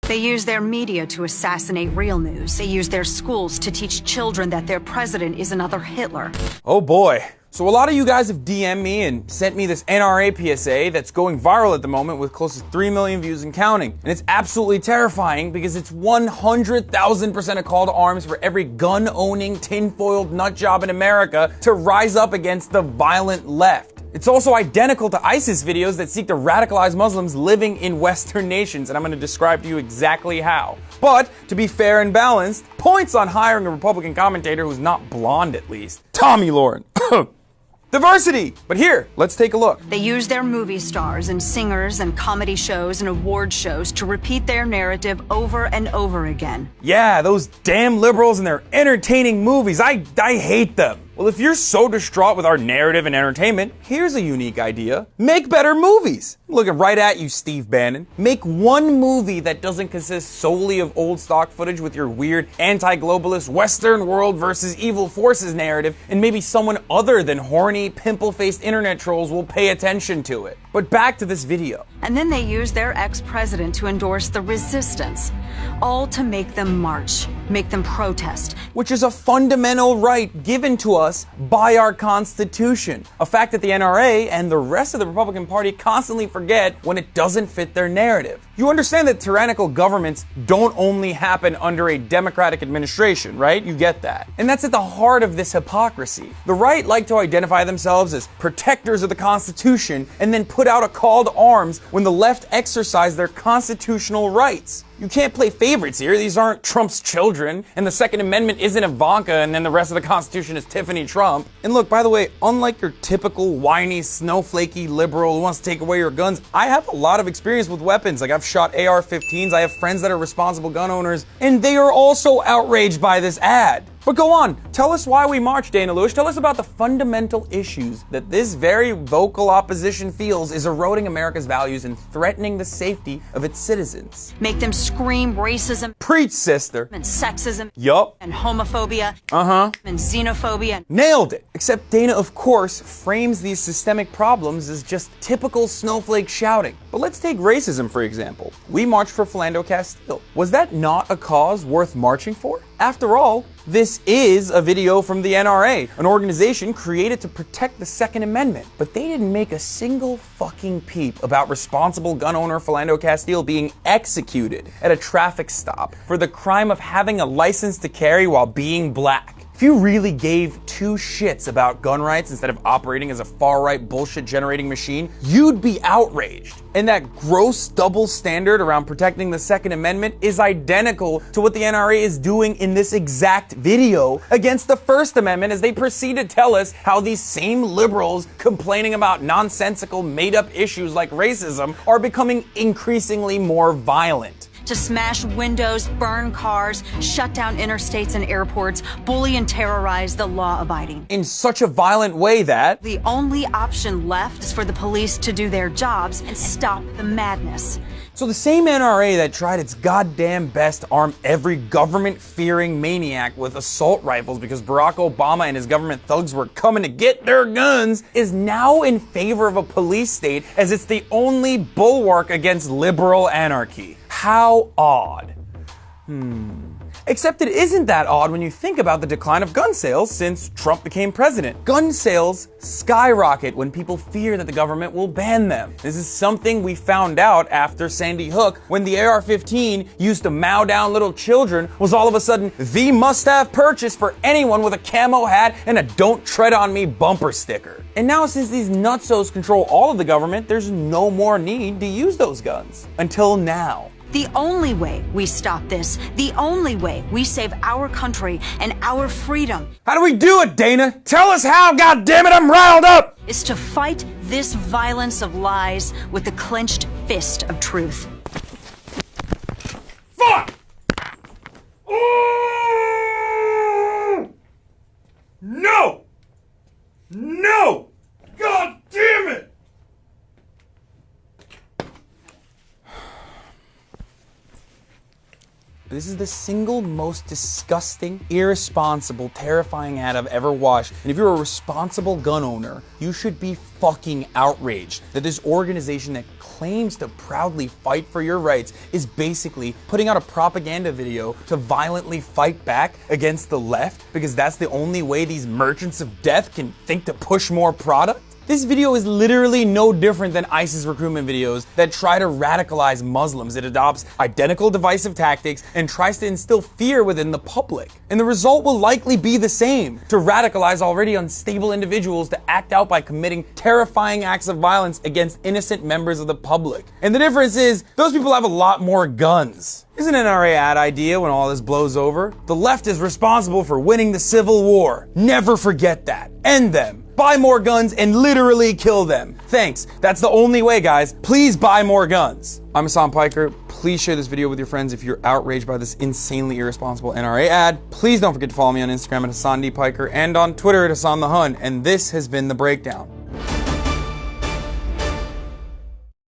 They use their media to assassinate real news. They use their schools to teach children that their president is another Hitler. Oh boy. So a lot of you guys have DM'd me and sent me this NRA PSA that's going viral at the moment with close to 3 million views and counting. And it's absolutely terrifying because it's 100,000% a call to arms for every gun-owning, tin-foiled nutjob in America to rise up against the violent left. It's also identical to ISIS videos that seek to radicalize Muslims living in Western nations, and I'm going to describe to you exactly how. But, to be fair and balanced, points on hiring a Republican commentator who's not blonde at least. Tommy Lauren. Diversity! But here, let's take a look. They use their movie stars and singers and comedy shows and award shows to repeat their narrative over and over again. Yeah, those damn liberals and their entertaining movies. I hate them. Well, if you're so distraught with our narrative and entertainment, here's a unique idea. Make better movies. I'm looking right at you, Steve Bannon. Make one movie that doesn't consist solely of old stock footage with your weird anti-globalist Western world versus evil forces narrative, and maybe someone other than horny, pimple-faced internet trolls will pay attention to it. But back to this video. And then they use their ex-president to endorse the resistance, all to make them march, make them protest. Which is a fundamental right given to us by our Constitution. A fact that the NRA and the rest of the Republican Party constantly forget when it doesn't fit their narrative. You understand that tyrannical governments don't only happen under a democratic administration, right? You get that. And that's at the heart of this hypocrisy. The right like to identify themselves as protectors of the Constitution and then put out a call to arms when the left exercise their constitutional rights. You can't play favorites here. These aren't Trump's children, and the Second Amendment isn't Ivanka, and then the rest of the Constitution is Tiffany Trump. And look, by the way, unlike your typical whiny, snowflakey liberal who wants to take away your guns, I have a lot of experience with weapons. Like, I've shot AR-15s, I have friends that are responsible gun owners, and they are also outraged by this ad. But go on, tell us why we marched, Dana Lewis. Tell us about the fundamental issues that this very vocal opposition feels is eroding America's values and threatening the safety of its citizens. Make them scream racism. Preach, sister. And sexism. Yup. And homophobia. And xenophobia. Nailed it. Except Dana, of course, frames these systemic problems as just typical snowflake shouting. But let's take racism, for example. We marched for Philando Castile. Was that not a cause worth marching for? After all, this is a video from the NRA, an organization created to protect the Second Amendment. But they didn't make a single fucking peep about responsible gun owner Philando Castile being executed at a traffic stop for the crime of having a license to carry while being black. If you really gave two shits about gun rights instead of operating as a far-right bullshit-generating machine, you'd be outraged. And that gross double standard around protecting the Second Amendment is identical to what the NRA is doing in this exact video against the First Amendment as they proceed to tell us how these same liberals complaining about nonsensical, made-up issues like racism are becoming increasingly more violent. To smash windows, burn cars, shut down interstates and airports, bully and terrorize the law-abiding. In such a violent way that the only option left is for the police to do their jobs and stop the madness. So the same NRA that tried its goddamn best to arm every government-fearing maniac with assault rifles because Barack Obama and his government thugs were coming to get their guns is now in favor of a police state as it's the only bulwark against liberal anarchy. How odd. Except it isn't that odd when you think about the decline of gun sales since Trump became president. Gun sales skyrocket when people fear that the government will ban them. This is something we found out after Sandy Hook, when the AR-15 used to mow down little children was all of a sudden the must-have purchase for anyone with a camo hat and a "Don't Tread on Me" bumper sticker. And now since these nutsos control all of the government, there's no more need to use those guns. Until now. The only way we stop this, the only way we save our country and our freedom. How do we do it, Dana? Tell us how, goddammit, I'm riled up! Is to fight this violence of lies with the clenched fist of truth. Fuck! Oh! No! No! God damn it! This is the single most disgusting, irresponsible, terrifying ad I've ever watched. And if you're a responsible gun owner, you should be fucking outraged that this organization that claims to proudly fight for your rights is basically putting out a propaganda video to violently fight back against the left because that's the only way these merchants of death can think to push more product. This video is literally no different than ISIS recruitment videos that try to radicalize Muslims. It adopts identical divisive tactics and tries to instill fear within the public. And the result will likely be the same, to radicalize already unstable individuals to act out by committing terrifying acts of violence against innocent members of the public. And the difference is, those people have a lot more guns. Isn't an NRA ad idea when all this blows over? The left is responsible for winning the Civil War. Never forget that. End them. Buy more guns and literally kill them. Thanks. That's the only way, guys. Please buy more guns. I'm Hassan Piker. Please share this video with your friends if you're outraged by this insanely irresponsible NRA ad. Please don't forget to follow me on Instagram at Hassan D. Piker and on Twitter at Hassan the Hun. And this has been The Breakdown.